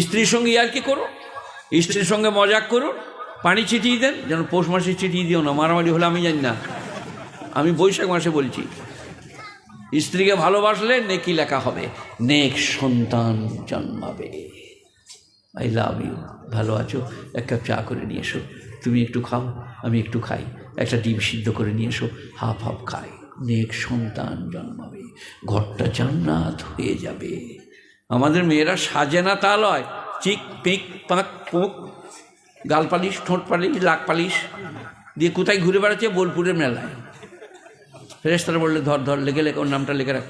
স্ত্রীর সঙ্গে আর কি করো, স্ত্রীর সঙ্গে মজাক করুন, পানি ছিটিয়ে দেন, যেন পৌষ মাসে ছিটিয়ে দিও না, মারামারি হলে আমি জানি না, আমি বৈশাখ মাসে বলছি। স্ত্রীকে ভালোবাসলে নেকি লেখা হবে, নেক সন্তান জন্মাবে। আই লাভ ইউ, ভালো আছো, এক কাপ চা করে নিয়ে এসো, তুমি একটু খাও আমি একটু খাই, একটা ডিম সিদ্ধ করে নিয়ে এসো, হাফ হাফ খাই, নেক সন্তান জন্মাবে, ঘরটা জান্নাত হয়ে যাবে। আমাদের মেয়েরা সাজে না তা লয়, চিক পিক পাক পোক, গাল পালিশ, ঠোঁট পালিশ, লাক পালিশ দিয়ে কোথায় ঘুরে বেড়াচ্ছে, বোলপুরের মেলায়। ফেরেশতারা বললে ধর ধর, লেগে লেগে ওর নামটা লেগে রাখ।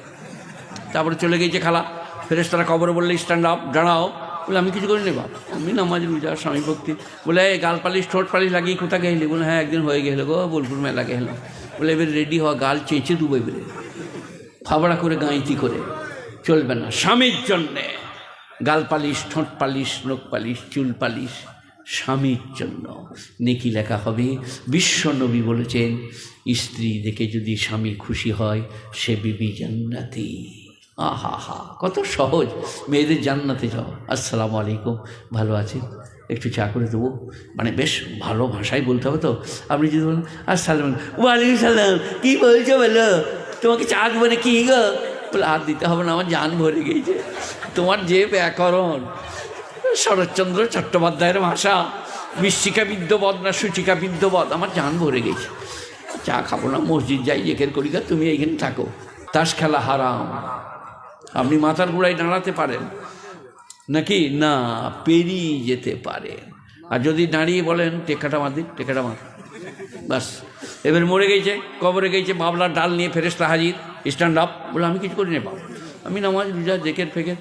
তারপরে চলে গিয়েছে খালা, ফেরেশতারা কবরে বললে স্ট্যান্ড আপ, দাঁড়াও। বলে আমি কিছু করি নি বাপ, আমি নামাজ রোজা স্বামী ভক্তি। বলে গাল পালিশ ঠোঁট পালিশ লাগিয়ে কোথা গেলি? বলে হ্যাঁ একদিন হয়ে গেল গো, বোলপুর মেলা গেল। বলে এবার রেডি হওয়া, গাল চেঁচে দুবে বেরে, ফাবড়া করে গাঁইতি করে চলবে না। স্বামীর জন্যে গাল পালিশ, ঠোঁট পালিশ, নখ পালিশ, চুল পালিশ, স্বামীর জন্য নেকি লেখা হবে। বিশ্বনবী বলেছেন, স্ত্রী দেখে যদি স্বামী খুশি হয়, সে বিবি জান্নাতি। আহা হা, কত সহজ। মেয়েদের জান্নাতে যাও, আসসালামু আলাইকুম, ভালো আছেন, একটু চা করে দেবো, মানে বেশ ভালো ভাষায় বলতে হবে তো। আপনি যদি বলেন আসসালাম ওয়ালাইকুম সালাম, কী বলছো বলো, তোমাকে চা দেবো না কি গো? বলে হাত দিতে হবে না, আমার জান ভরে গিয়েছে। তোমার যে ব্যাকরণ, শরৎচন্দ্র চট্টোপাধ্যায়ের ভাষা, বিস্মিকা বিদ্যবদ না সূচিকা বিদ্যবদ, আমার জান ভরে গেছে। চা খাবো না, মসজিদ যাই, জেকের করি, তুমি এইখানে থাকো। তাস খেলা হারাম। আপনি মাথার গোড়ায় দাঁড়াতে পারেন নাকি? না, পেরিয়ে যেতে পারেন। আর যদি দাঁড়িয়ে বলেন টেকাটা মার দিন, টেকাটা মার, বাস এবার মরে গেছে, কবরে গেছে, বাবলার ডাল নিয়ে ফেরেশতা হাজির, স্ট্যান্ড আপ। বলে আমি কিছু করি না বাবা, আমি নামাজ রোজা জেকের ফেকের।